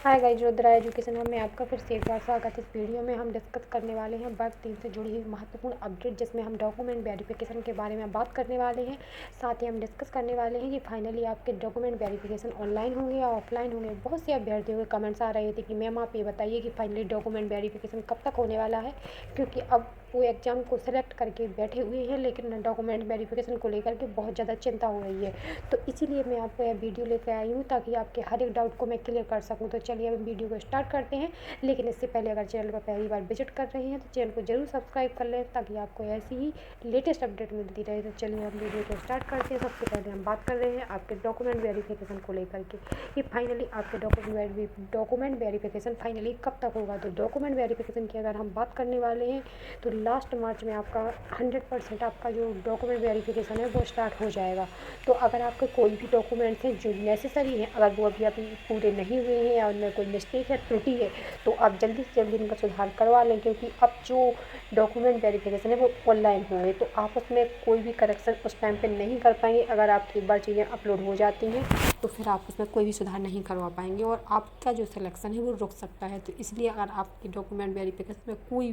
Hi guys, Rudra education में आपका फिर से एक बार स्वागत है। इस वीडियो में हम डिस्कस करने वाले हैं वर्ग 3 से जुड़ी हुई महत्वपूर्ण अपडेट, जिसमें हम डॉक्यूमेंट वेरिफिकेशन के बारे में बात करने वाले हैं। साथ ही हम डिस्कस करने वाले हैं कि फाइनली आपके डॉक्यूमेंट वेरिफिकेशन ऑनलाइन होंगे या ऑफलाइन होंगे। बहुत से अभ्यर्थियों के कमेंट्स आ रहे थे कि मैम आप ये बताइए कि फाइनली डॉक्यूमेंट वेरिफिकेशन कब तक होने वाला है, क्योंकि अब वो एग्ज़ाम को सेलेक्ट करके बैठे हुए हैं, लेकिन डॉक्यूमेंट वेरिफिकेशन को लेकर के बहुत ज़्यादा चिंता हो रही है। तो इसीलिए मैं आपको यह वीडियो लेकर आई हूँ ताकि आपके हर एक डाउट को मैं क्लियर कर सकूँ। तो चलिए अब वीडियो को स्टार्ट करते हैं, लेकिन इससे पहले अगर चैनल पर पहली बार विजिट कर रहे हैं तो चैनल को जरूर सब्सक्राइब कर लें ताकि आपको ऐसी ही लेटेस्ट अपडेट मिलती रहे। तो चलिए हम वीडियो को स्टार्ट करते हैं। सबसे पहले हम बात कर रहे हैं आपके डॉक्यूमेंट वेरिफिकेशन को लेकर के कि फाइनली आपके डॉक्यूमेंट वेरिफिकेशन फाइनली कब तक होगा। तो डॉक्यूमेंट वेरिफिकेशन की अगर हम बात करने वाले हैं तो लास्ट मार्च में आपका 100% आपका जो डॉक्यूमेंट वेरिफिकेशन है वो स्टार्ट हो जाएगा। तो अगर आपके कोई भी डॉक्यूमेंट्स हैं जो नेसेसरी हैं, अगर वो अभी पूरे नहीं हुए हैं या उनमें कोई मिस्टेक है, त्रुटि है, तो आप जल्दी से जल्दी उनका सुधार करवा लें, क्योंकि अब जो डॉक्यूमेंट वेरिफिकेशन है वो ऑनलाइन होंगे, तो आप उसमें कोई भी करेक्शन उस टाइम पे नहीं कर पाएंगे। अगर आपकी एक बार चीज़ें अपलोड हो जाती हैं तो फिर आप उसमें कोई भी सुधार नहीं करवा पाएंगे और आपका जो सिलेक्शन है वो रुक सकता है। तो इसलिए अगर आपकी डॉक्यूमेंट वेरिफिकेशन में कोई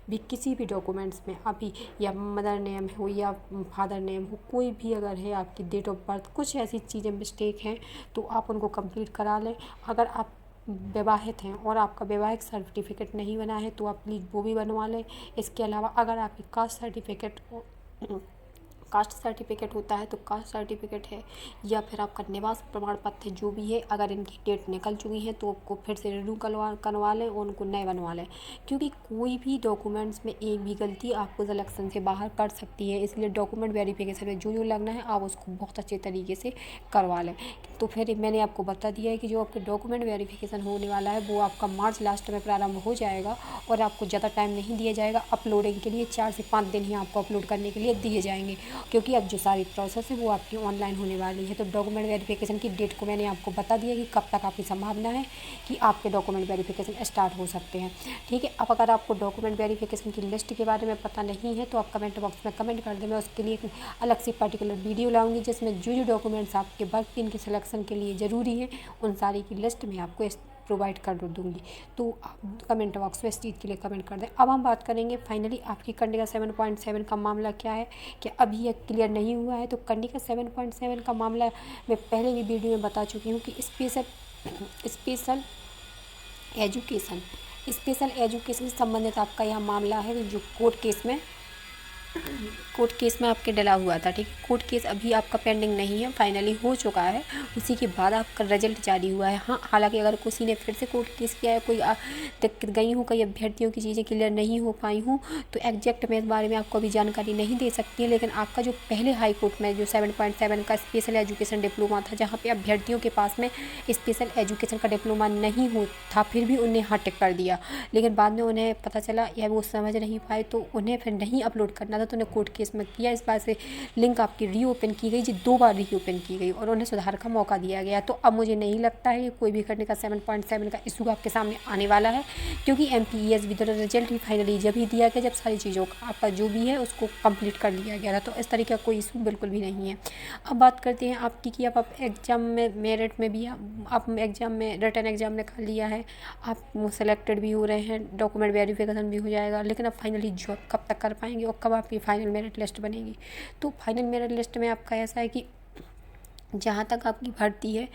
भी किसी भी डॉक्यूमेंट्स में अभी या मदर नेम हो या फादर नेम हो, कोई भी अगर है, आपकी डेट ऑफ बर्थ, कुछ ऐसी चीज़ें मिस्टेक हैं तो आप उनको कंप्लीट करा लें। अगर आप विवाहित हैं और आपका वैवाहिक सर्टिफिकेट नहीं बना है तो आप प्लीज़ वो भी बनवा लें। इसके अलावा अगर आपकी कास्ट सर्टिफिकेट होता है तो कास्ट सर्टिफिकेट है, या फिर आपका निवास प्रमाण पत्र जो भी है, अगर इनकी डेट निकल चुकी है तो आपको फिर से रिन्यू करवा लें और उनको नए बनवा लें, क्योंकि कोई भी डॉक्यूमेंट्स में एक भी गलती आपको सिलेक्शन से बाहर कर सकती है। इसलिए डॉक्यूमेंट वेरिफिकेशन में जो लगना है आप उसको बहुत अच्छे तरीके से करवा लें। तो फिर मैंने आपको बता दिया है कि जो आपके डॉक्यूमेंट वेरिफिकेशन होने वाला है वो आपका मार्च लास्ट में प्रारंभ हो जाएगा और आपको ज़्यादा टाइम नहीं दिया जाएगा अपलोडिंग के लिए। 4 से 5 दिन ही आपको अपलोड करने के लिए दिए जाएंगे, क्योंकि अब जो सारी प्रोसेस है वो आपकी ऑनलाइन होने वाली है। तो डॉक्यूमेंट वेरिफिकेशन की डेट को मैंने आपको बता दिया कि कब तक आपकी संभावना है कि आपके डॉक्यूमेंट वेरिफिकेशन स्टार्ट हो सकते हैं। ठीक है, अब अगर आपको डॉक्यूमेंट वेरिफिकेशन की लिस्ट के बारे में पता नहीं है तो आप कमेंट बॉक्स में कमेंट कर दें। मैं उसके लिए एक अलग से पर्टिकुलर वीडियो लाऊंगी जिसमें जो डॉक्यूमेंट्स आपके वर्ग 3 के सिलेक्शन के लिए ज़रूरी है उन सारी की लिस्ट मैं आपको प्रोवाइड कर दूँगी। तो आप कमेंट बॉक्स में इस चीज़ के लिए कमेंट कर दें। अब हम बात करेंगे फाइनली आपकी कंडिका 7.7 का मामला क्या है, क्या अभी यह क्लियर नहीं हुआ है। तो कंडिका 7.7 का मामला मैं पहले भी वीडियो में बता चुकी हूँ कि स्पेशल एजुकेशन से संबंधित आपका यह मामला है जो कोर्ट केस में आपके डला हुआ था। ठीक है, कोर्ट केस अभी आपका पेंडिंग नहीं है, फाइनली हो चुका है, उसी के बाद आपका रिजल्ट जारी हुआ है। हाँ, हालांकि अगर किसी ने फिर से कोर्ट केस किया है, कोई दिक्कत गई हूँ, कई अभ्यर्थियों की चीज़ें क्लियर नहीं हो पाई हूँ, तो एग्जैक्ट मैं इस बारे में आपको अभी जानकारी नहीं दे सकती है। लेकिन आपका जो पहले हाई कोर्ट में जो 7.7 का स्पेशल एजुकेशन डिप्लोमा था, जहाँ पर अभ्यर्थियों के पास में स्पेशल एजुकेशन का डिप्लोमा नहीं हो था, फिर भी उन्हें हाँ टिक कर दिया, लेकिन बाद में उन्हें पता चला या वो समझ नहीं पाए तो उन्हें फिर नहीं अपलोड करना था, तो उन्हें कोर्ट केस में किया। इस बार से लिंक आपकी रीओपन की गई, जी 2 बार रीओपन की गई और उन्हें सुधार का मौका दिया गया। तो अब मुझे नहीं लगता है कि कोई भी करने का 7.7 का इशू आपके सामने आने वाला है, क्योंकि MPES भी रिजल्ट ही फाइनली जब ही दिया गया जब सारी चीज़ों का आपका जो भी है उसको कंप्लीट कर लिया गया था। तो इस तरीके का कोई इशू बिल्कुल भी नहीं है। अब बात करते हैं आपकी कि आप एग्जाम में मेरिट में भी आप एग्जाम में रिटन एग्जाम निकाल लिया है, आप सेलेक्टेड भी हो रहे हैं, डॉक्यूमेंट वेरिफिकेशन भी हो जाएगा, लेकिन अब फाइनली जॉब कब तक कर पाएंगे और कब आपकी फाइनल मेरिट लिस्ट बनेगी। तो फाइनल मेरिट लिस्ट में आपका ऐसा है कि जहाँ तक आपकी भर्ती है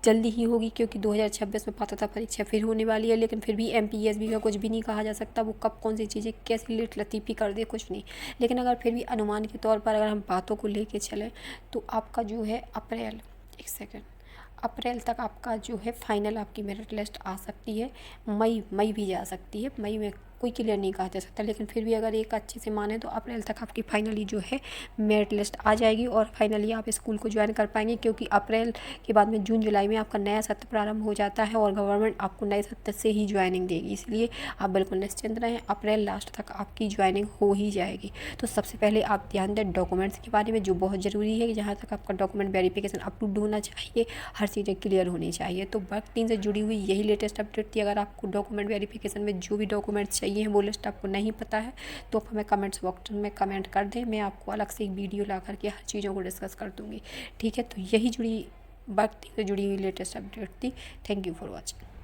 जल्दी ही होगी, क्योंकि 2026 में पात्रता परीक्षा फिर होने वाली है, लेकिन फिर भी MPSB का कुछ भी नहीं कहा जा सकता, वो कब कौन सी चीज़ें कैसी लेट लतीफ़ी कर दे, कुछ नहीं। लेकिन अगर फिर भी अनुमान के तौर पर अगर हम बातों को लेके चलें तो आपका जो है अप्रैल तक आपका जो है फाइनल आपकी मेरिट लिस्ट आ सकती है। मई भी जा सकती है, मई में कोई क्लियर नहीं कहा जा सकता, लेकिन फिर भी अगर एक अच्छे से माने तो अप्रैल तक आपकी फाइनली जो है मेरिट लिस्ट आ जाएगी और फाइनली आप स्कूल को ज्वाइन कर पाएंगे, क्योंकि अप्रैल के बाद में जून जुलाई में आपका नया सत्र प्रारंभ हो जाता है और गवर्नमेंट आपको नए सत्र से ही ज्वाइनिंग देगी। इसलिए आप बिल्कुल निश्चिंत रहें, अप्रैल लास्ट तक आपकी ज्वाइनिंग हो ही जाएगी। तो सबसे पहले आप ध्यान दें डॉक्यूमेंट्स के बारे में, जो बहुत ज़रूरी है कि जहाँ तक आपका डॉक्यूमेंट वेरिफिकेशन अप्रूव्ड होना चाहिए, हर चीज़ें क्लियर होनी चाहिए। तो वर्ग 3 से जुड़ी हुई यही लेटेस्ट अपडेट थी। अगर आपको डॉक्यूमेंट वेरिफिकेशन में जो भी डॉक्यूमेंट्स चाहिए वो लिस्ट आपको नहीं पता है तो आप हमें कमेंट्स बॉक्स में कमेंट कर दें, मैं आपको अलग से एक वीडियो ला करके हर चीज़ों को डिस्कस कर दूँगी। ठीक है, तो यही जुड़ी बाकी से जुड़ी हुई लेटेस्ट अपडेट थी। Thank you for watching.